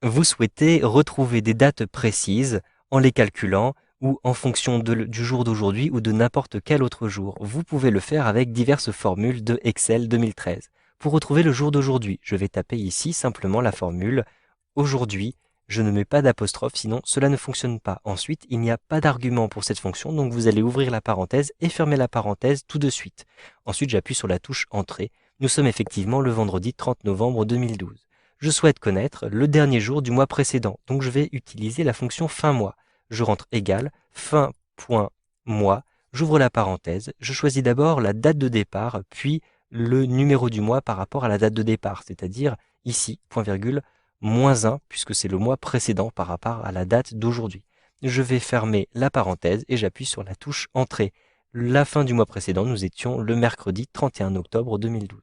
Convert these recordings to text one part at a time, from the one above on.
vous souhaitez retrouver des dates précises en les calculant ou en fonction du jour d'aujourd'hui ou de n'importe quel autre jour. Vous pouvez le faire avec diverses formules de Excel 2013. Pour retrouver le jour d'aujourd'hui, je vais taper ici simplement la formule aujourd'hui. Je ne mets pas d'apostrophe, sinon cela ne fonctionne pas. Ensuite, il n'y a pas d'argument pour cette fonction, donc vous allez ouvrir la parenthèse et fermer la parenthèse tout de suite. Ensuite, j'appuie sur la touche Entrée. Nous sommes effectivement le vendredi 30 novembre 2012. Je souhaite connaître le dernier jour du mois précédent, donc je vais utiliser la fonction fin mois. Je rentre égal, fin.mois, j'ouvre la parenthèse, je choisis d'abord la date de départ, puis le numéro du mois par rapport à la date de départ, c'est-à-dire ici, point virgule, -1, puisque c'est le mois précédent par rapport à la date d'aujourd'hui. Je vais fermer la parenthèse et j'appuie sur la touche Entrée. La fin du mois précédent, nous étions le mercredi 31 octobre 2012.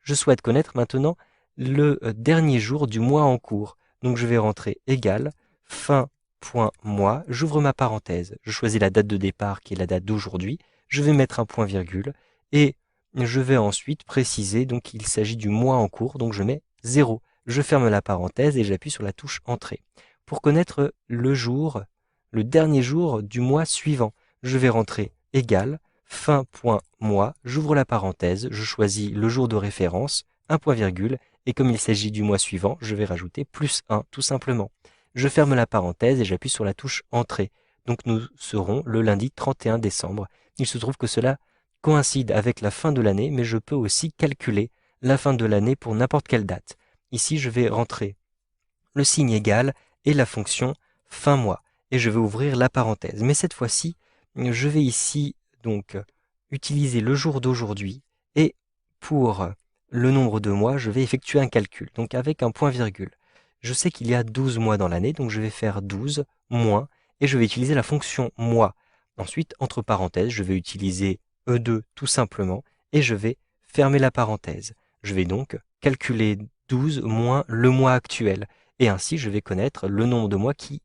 Je souhaite connaître maintenant le dernier jour du mois en cours. Donc je vais rentrer égal, fin.mois, j'ouvre ma parenthèse, je choisis la date de départ qui est la date d'aujourd'hui, je vais mettre un point virgule et je vais ensuite préciser donc qu'il s'agit du mois en cours, donc je mets 0. Je ferme la parenthèse et j'appuie sur la touche Entrée. Pour connaître le jour, le dernier jour du mois suivant, je vais rentrer égal, fin.mois, j'ouvre la parenthèse, je choisis le jour de référence, un point virgule, et comme il s'agit du mois suivant, je vais rajouter +1 tout simplement. Je ferme la parenthèse et j'appuie sur la touche Entrée. Donc nous serons le lundi 31 décembre. Il se trouve que cela coïncide avec la fin de l'année, mais je peux aussi calculer la fin de l'année pour n'importe quelle date. Ici, je vais rentrer le signe égal et la fonction fin mois. Et je vais ouvrir la parenthèse. Mais cette fois-ci, je vais ici donc utiliser le jour d'aujourd'hui et pour le nombre de mois, je vais effectuer un calcul, donc avec un point virgule. Je sais qu'il y a 12 mois dans l'année, donc je vais faire 12 moins et je vais utiliser la fonction mois. Ensuite, entre parenthèses, je vais utiliser E2 tout simplement et je vais fermer la parenthèse. Je vais donc calculer 12 moins le mois actuel. Et ainsi, je vais connaître le nombre de mois qui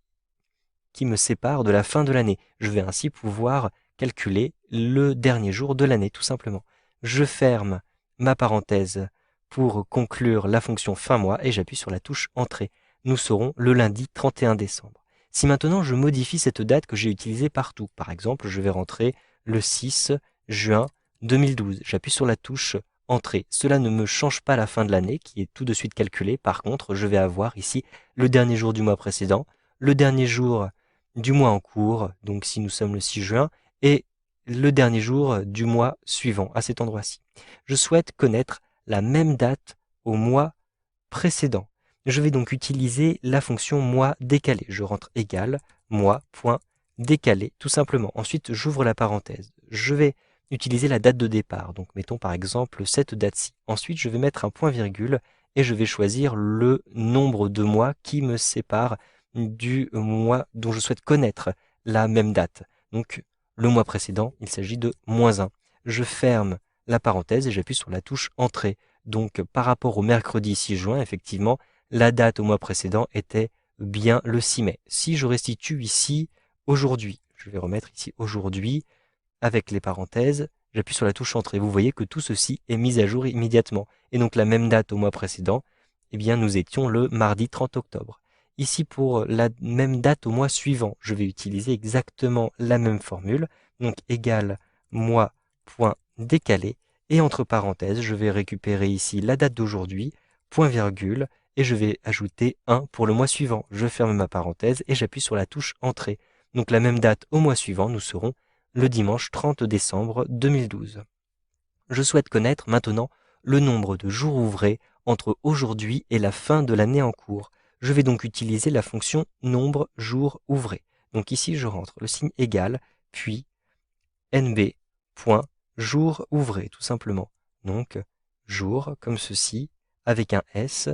me sépare de la fin de l'année. Je vais ainsi pouvoir calculer le dernier jour de l'année, tout simplement. Je ferme ma parenthèse pour conclure la fonction fin mois et j'appuie sur la touche Entrée. Nous serons le lundi 31 décembre. Si maintenant je modifie cette date que j'ai utilisée partout, par exemple, je vais rentrer le 6 juin 2012. J'appuie sur la touche Entrée. Cela ne me change pas la fin de l'année qui est tout de suite calculée. Par contre, je vais avoir ici le dernier jour du mois précédent, le dernier jour du mois en cours, donc si nous sommes le 6 juin, et le dernier jour du mois suivant à cet endroit-ci. Je souhaite connaître la même date au mois précédent. Je vais donc utiliser la fonction mois décalé. Je rentre égal mois.décalé tout simplement. Ensuite, j'ouvre la parenthèse. Je vais utiliser la date de départ. Donc mettons par exemple cette date-ci. Ensuite, je vais mettre un point virgule et je vais choisir le nombre de mois qui me sépare du mois dont je souhaite connaître la même date. Donc le mois précédent, il s'agit de -1. Je ferme la parenthèse et j'appuie sur la touche Entrée. Donc par rapport au mercredi 6 juin, effectivement, la date au mois précédent était bien le 6 mai. Si je restitue ici aujourd'hui, je vais remettre ici aujourd'hui avec les parenthèses, j'appuie sur la touche Entrée. Vous voyez que tout ceci est mis à jour immédiatement. Et donc la même date au mois précédent, eh bien nous étions le mardi 30 octobre. Ici pour la même date au mois suivant, je vais utiliser exactement la même formule, donc égal mois.décalé, et entre parenthèses, je vais récupérer ici la date d'aujourd'hui, point virgule, et je vais ajouter 1 pour le mois suivant. Je ferme ma parenthèse et j'appuie sur la touche Entrée. Donc la même date au mois suivant, nous serons le dimanche 30 décembre 2012. Je souhaite connaître maintenant le nombre de jours ouvrés entre aujourd'hui et la fin de l'année en cours. Je vais donc utiliser la fonction nombre jours ouvrés. Donc ici, je rentre le signe égal, puis nb.jour ouvré, tout simplement. Donc, jour, comme ceci, avec un S,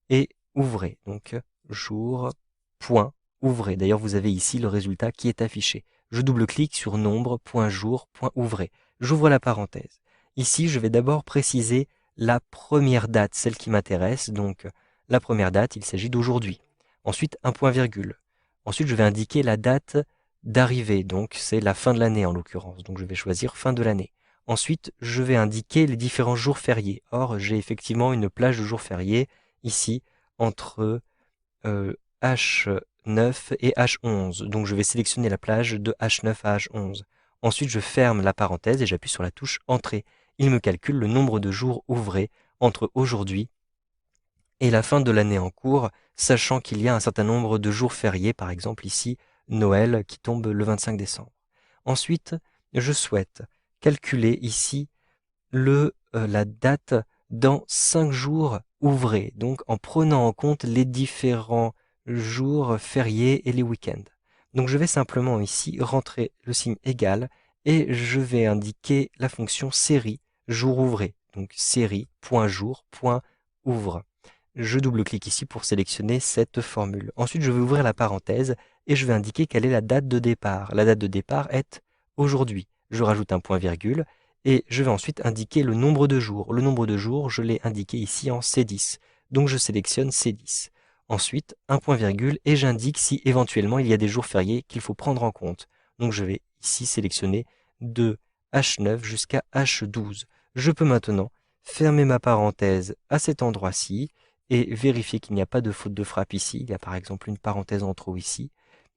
et ouvré. Donc, jour, point, ouvré. D'ailleurs, vous avez ici le résultat qui est affiché. Je double-clique sur nombre, point jour, point ouvré. J'ouvre la parenthèse. Ici, je vais d'abord préciser la première date, celle qui m'intéresse. Donc, la première date, il s'agit d'aujourd'hui. Ensuite, un point virgule. Ensuite, je vais indiquer la date d'arrivée, donc c'est la fin de l'année en l'occurrence. Donc, je vais choisir fin de l'année. Ensuite, je vais indiquer les différents jours fériés. Or, j'ai effectivement une plage de jours fériés ici entre H9 et H11. Donc je vais sélectionner la plage de H9 à H11. Ensuite, je ferme la parenthèse et j'appuie sur la touche Entrée. Il me calcule le nombre de jours ouvrés entre aujourd'hui et la fin de l'année en cours, sachant qu'il y a un certain nombre de jours fériés, par exemple ici Noël qui tombe le 25 décembre. Ensuite, je souhaite calculer ici la date dans 5 jours ouvrés, donc en prenant en compte les différents jours fériés et les week-ends. Donc je vais simplement ici rentrer le signe égal et je vais indiquer la fonction série jour ouvré. Donc série.jour.ouvre. Je double-clique ici pour sélectionner cette formule. Ensuite, je vais ouvrir la parenthèse et je vais indiquer quelle est la date de départ. La date de départ est aujourd'hui. Je rajoute un point-virgule et je vais ensuite indiquer le nombre de jours. Le nombre de jours, je l'ai indiqué ici en C10. Donc je sélectionne C10. Ensuite, un point-virgule et j'indique si éventuellement il y a des jours fériés qu'il faut prendre en compte. Donc je vais ici sélectionner de H9 jusqu'à H12. Je peux maintenant fermer ma parenthèse à cet endroit-ci et vérifier qu'il n'y a pas de faute de frappe ici. Il y a par exemple une parenthèse en trop ici.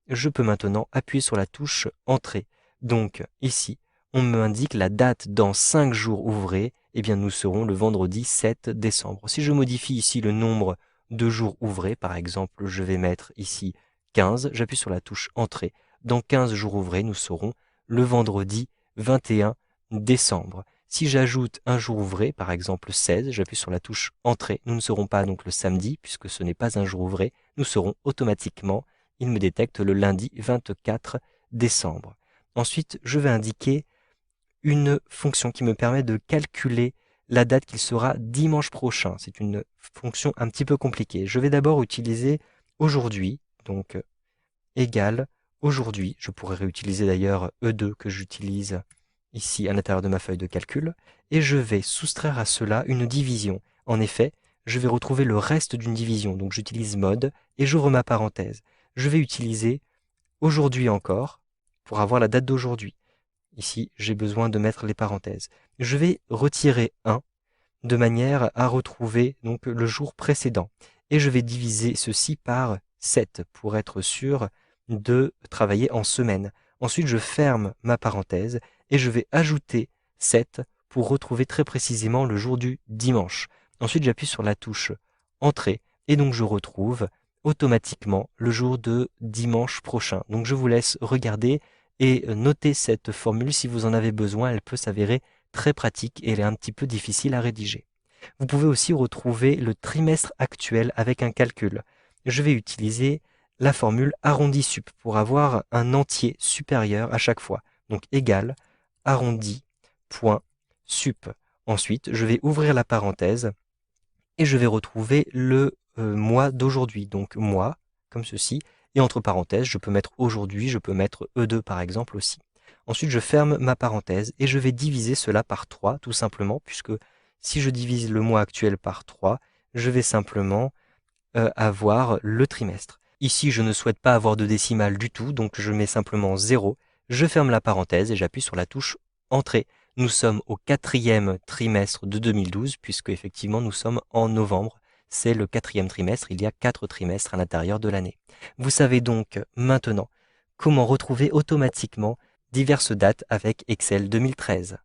Je peux maintenant appuyer sur la touche Entrée. Donc ici, on me indique la date dans 5 jours ouvrés. Eh bien, nous serons le vendredi 7 décembre. Si je modifie ici le nombre de jours ouvrés, par exemple, je vais mettre ici 15. J'appuie sur la touche Entrée. Dans 15 jours ouvrés, nous serons le vendredi 21 décembre. Si j'ajoute un jour ouvré, par exemple 16, j'appuie sur la touche Entrée. Nous ne serons pas donc le samedi, puisque ce n'est pas un jour ouvré. Nous serons automatiquement, il me détecte le lundi 24 décembre. Ensuite, je vais indiquer une fonction qui me permet de calculer la date qu'il sera dimanche prochain. C'est une fonction un petit peu compliquée. Je vais d'abord utiliser aujourd'hui, donc égal aujourd'hui. Je pourrais réutiliser d'ailleurs E2 que j'utilise ici à l'intérieur de ma feuille de calcul, et je vais soustraire à cela une division. En effet, je vais retrouver le reste d'une division, donc j'utilise mode et j'ouvre ma parenthèse. Je vais utiliser aujourd'hui encore pour avoir la date d'aujourd'hui. Ici, j'ai besoin de mettre les parenthèses. Je vais retirer 1 de manière à retrouver donc le jour précédent. Et je vais diviser ceci par 7 pour être sûr de travailler en semaine. Ensuite, je ferme ma parenthèse et je vais ajouter 7 pour retrouver très précisément le jour du dimanche. Ensuite, j'appuie sur la touche Entrée et donc je retrouve automatiquement le jour de dimanche prochain. Donc je vous laisse regarder et noter cette formule si vous en avez besoin. Elle peut s'avérer très pratique et elle est un petit peu difficile à rédiger. Vous pouvez aussi retrouver le trimestre actuel avec un calcul. Je vais utiliser la formule arrondi sup pour avoir un entier supérieur à chaque fois. Donc égal arrondi point sup. Ensuite, je vais ouvrir la parenthèse et je vais retrouver le mois d'aujourd'hui. Donc mois, comme ceci. Et entre parenthèses, je peux mettre aujourd'hui, je peux mettre E2 par exemple aussi. Ensuite, je ferme ma parenthèse et je vais diviser cela par 3 tout simplement, puisque si je divise le mois actuel par 3, je vais simplement avoir le trimestre. Ici, je ne souhaite pas avoir de décimale du tout, donc je mets simplement 0. Je ferme la parenthèse et j'appuie sur la touche Entrée. Nous sommes au 4e trimestre de 2012, puisque effectivement nous sommes en novembre. C'est le 4e trimestre, il y a 4 trimestres à l'intérieur de l'année. Vous savez donc maintenant comment retrouver automatiquement diverses dates avec Excel 2013.